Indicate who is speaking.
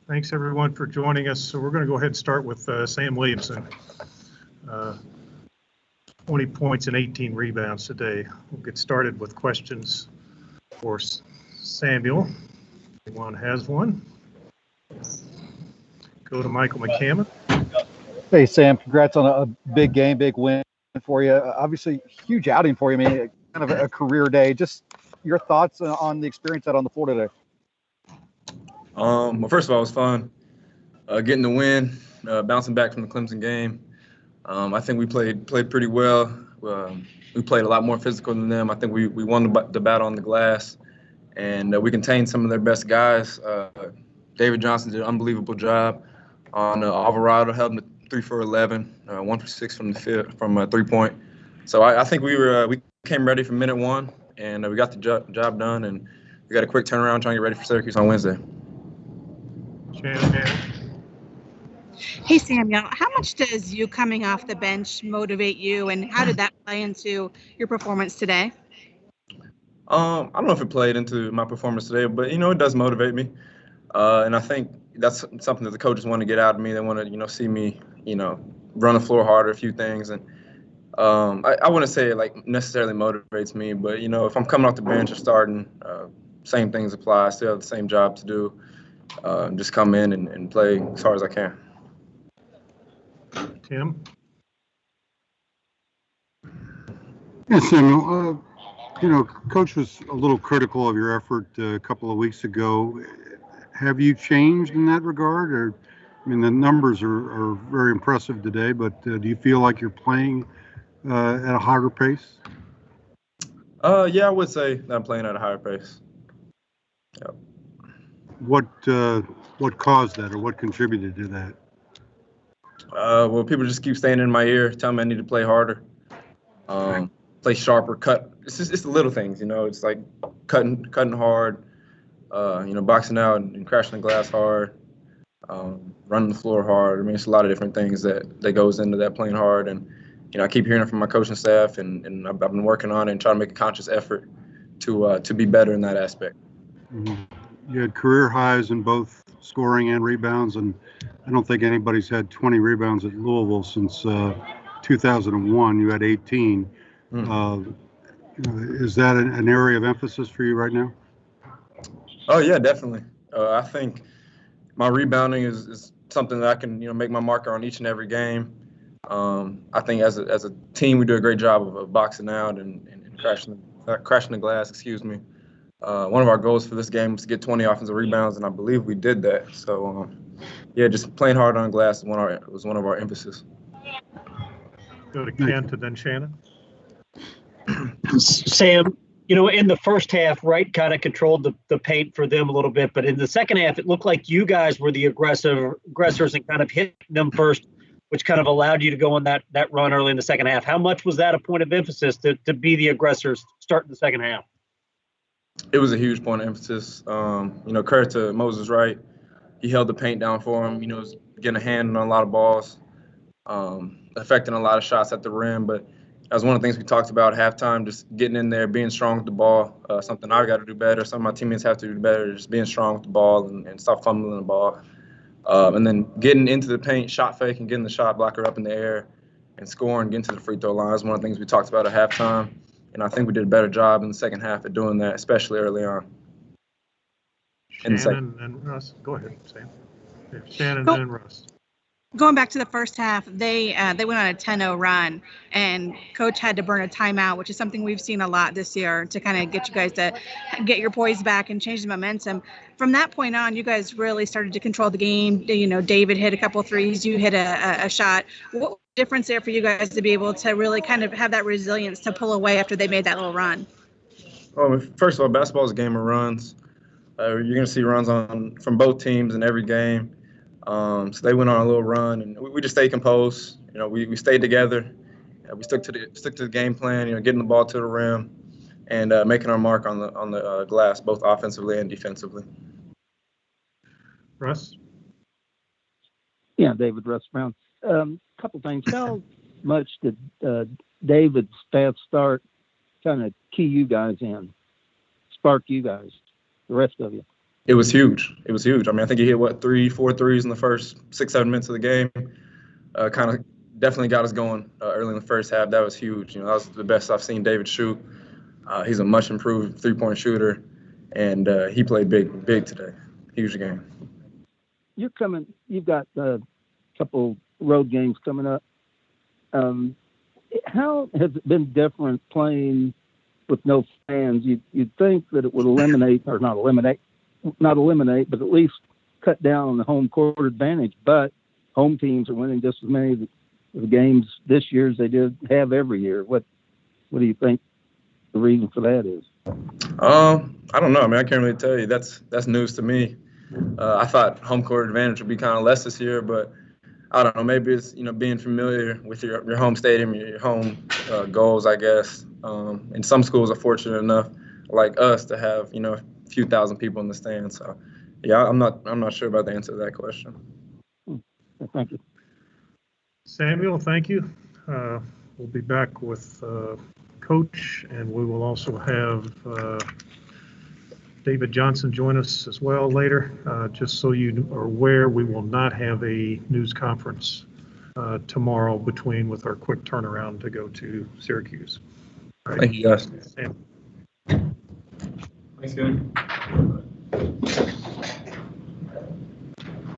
Speaker 1: Thanks, everyone, for joining us. So we're going to go ahead and start with Sam Williamson. 20 points and 18 rebounds today. We'll get started with questions for Samuel. Anyone has one? Go to Michael McCammon.
Speaker 2: Hey, Sam, congrats on a big game, big win for you. Obviously, huge outing for you. I mean, kind of a career day. Just your thoughts on the experience out on the floor today.
Speaker 3: Well, first of all, it was fun getting the win, bouncing back from the Clemson game. I think we played pretty well. We played a lot more physical than them. I think we won the battle on the glass, and we contained some of their best guys. David Johnson did an unbelievable job on Alvarado, held him to 3 for 11, 1 for 6 from the field, from 3-point. So I think we came ready from minute one, and we got the job done, and we got a quick turnaround trying to get ready for Syracuse on Wednesday.
Speaker 4: Hey, Samuel, how much does you coming off the bench motivate you, and how did that play into your performance today?
Speaker 3: I don't know if it played into my performance today, but, it does motivate me. And I think that's something that the coaches want to get out of me. They want to, see me, run the floor harder, a few things. And I wouldn't say it necessarily motivates me, but, if I'm coming off the bench or starting, same things apply. I still have the same job to do. Just come in and play as hard as I can.
Speaker 1: Tim?
Speaker 5: Yeah, Samuel, Coach was a little critical of your effort a couple of weeks ago. Have you changed in that regard? Or, the numbers are very impressive today, but do you feel like you're playing at a higher pace?
Speaker 3: Yeah, I would say that I'm playing at a higher pace. Yep.
Speaker 5: What caused that, or what contributed to that?
Speaker 3: Well, people just keep staying in my ear, telling me I need to play harder, play sharper, cut. It's the little things, It's like cutting hard, boxing out and crashing the glass hard, running the floor hard. It's a lot of different things that goes into that, playing hard. And I keep hearing it from my coaching staff, and I've been working on it and trying to make a conscious effort to be better in that aspect.
Speaker 5: Mm-hmm. You had career highs in both scoring and rebounds, and I don't think anybody's had 20 rebounds at Louisville since 2001. You had 18. Is that an area of emphasis for you right now?
Speaker 3: Oh, yeah, definitely. I think my rebounding is something that I can, make my marker on each and every game. I think as a team, we do a great job of boxing out and crashing the glass, One of our goals for this game was to get 20 offensive rebounds, and I believe we did that. So, just playing hard on glass was one of our emphasis.
Speaker 1: Go to Kent and then Shannon.
Speaker 6: Sam, in the first half, Wright kind of controlled the paint for them a little bit, but in the second half, it looked like you guys were the aggressors and kind of hit them first, which kind of allowed you to go on that run early in the second half. How much was that a point of emphasis to be the aggressors starting the second half?
Speaker 3: It was a huge point of emphasis. Credit to Moses Wright. He held the paint down for him. Was getting a hand on a lot of balls, affecting a lot of shots at the rim. But that was one of the things we talked about at halftime, just getting in there, being strong with the ball, something I got to do better. Some of my teammates have to do better, just being strong with the ball and stop fumbling the ball. And then getting into the paint, shot fake, and getting the shot blocker up in the air and scoring, getting to the free throw line is one of the things we talked about at halftime. And I think we did a better job in the second half at doing that, especially early on.
Speaker 1: Shannon and Russ. Go ahead, Sam. Shannon and Russ.
Speaker 4: Going back to the first half, they went on a 10-0 run, and Coach had to burn a timeout, which is something we've seen a lot this year to kind of get you guys to get your poise back and change the momentum. From that point on, you guys really started to control the game. David hit a couple threes, you hit a shot. What was the difference there for you guys to be able to really kind of have that resilience to pull away after they made that little run?
Speaker 3: Well, first of all, basketball is a game of runs. You're going to see runs from both teams in every game. So they went on a little run, and we just stayed composed. We stayed together. We stuck to the game plan. Getting the ball to the rim, and making our mark on the glass, both offensively and defensively.
Speaker 1: Russ.
Speaker 7: Yeah, David Russ Brown. Couple things. How much did David's fast start kind of key you guys in, spark you guys, the rest of you?
Speaker 3: It was huge. It was huge. I mean, I think he hit, 3-4 threes in the first 6-7 minutes of the game. Kind of definitely got us going early in the first half. That was huge. You know, that was the best I've seen David shoot. He's a much improved three-point shooter, and he played big today. Huge game.
Speaker 7: You've got a couple road games coming up. How has it been different playing with no fans? You'd think that it would eliminate, or not eliminate, but at least cut down on the home court advantage. But home teams are winning just as many of the games this year as they did have every year. What do you think the reason for that is?
Speaker 3: I don't know. I mean, I can't really tell you. That's news to me. I thought home court advantage would be kind of less this year, but I don't know. Maybe it's, you know, being familiar with your home stadium, your home goals, I guess. And some schools are fortunate enough, like us, to have, you know, a few thousand people in the stands. So, yeah, I'm not sure about the answer to that question.
Speaker 7: Thank you,
Speaker 1: Samuel. Thank you. We'll be back with Coach, and we will also have David Johnson join us as well later. Just so you are aware, we will not have a news conference tomorrow with our quick turnaround to go to Syracuse. All right.
Speaker 3: Thank you, guys.
Speaker 1: Sam.
Speaker 3: Thanks, good.